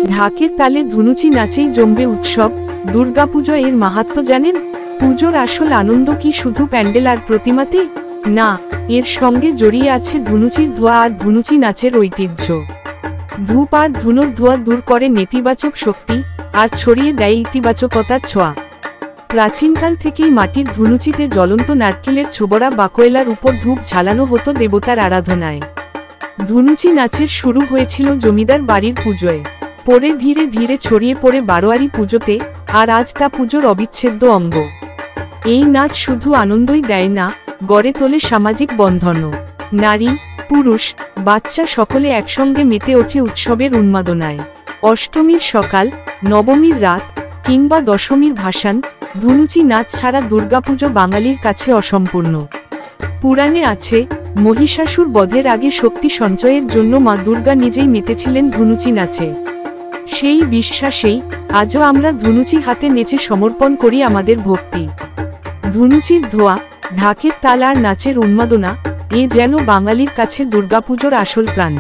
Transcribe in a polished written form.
ঢাকের তালে ধুনুচি নাচেই জমবে উৎসব। দুর্গাপুজো এর মাহাত্ম্য জানেন? পুজোর আসল আনন্দ কি শুধু প্যান্ডেল আর প্রতিমাতে? না, এর সঙ্গে জড়িয়ে আছে ধুনুচির ধোঁয়া আর ধুনুচি নাচের ঐতিহ্য। ধূপ আর ধুনোর ধোঁয়া দূর করে নেতিবাচক শক্তি আর ছড়িয়ে দেয় ইতিবাচকতার ছোঁয়া। প্রাচীনকাল থেকেই মাটির ধুনুচিতে জ্বলন্ত নারকেলের ছোবড়া বা কয়লার উপর ধূপ ঝালানো হতো দেবতার আরাধনায়। ধুনুচি নাচের শুরু হয়েছিল জমিদার বাড়ির পুজোয়, পরে ধীরে ধীরে ছড়িয়ে পড়ে বারোয়ারি পুজোতে, আর আজ তা পুজোর অবিচ্ছেদ্য অঙ্গ। এই নাচ শুধু আনন্দই দেয় না, গড়ে তোলে সামাজিক বন্ধনও। নারী, পুরুষ, বাচ্চা সকলে একসঙ্গে মেতে ওঠে উৎসবের উন্মাদনায়। অষ্টমীর সকাল, নবমীর রাত কিংবা দশমীর ভাসান, ধুনুচি নাচ ছাড়া দুর্গাপুজো বাঙালির কাছে অসম্পূর্ণ। পুরাণে আছে, মহিষাসুর বধের আগে শক্তি সঞ্চয়ের জন্য মা দুর্গা নিজেই মেতেছিলেন ধুনুচি নাচে। সেই বিশ্বাসেই আজও আমরা ধুনুচি হাতে নেচে সমর্পণ করি আমাদের ভক্তি। ধুনুচির ধোঁয়া, ঢাকের তাল আর নাচের উন্মাদনা, এ যেন বাঙালির কাছে দুর্গাপুজোর আসল প্রাণ।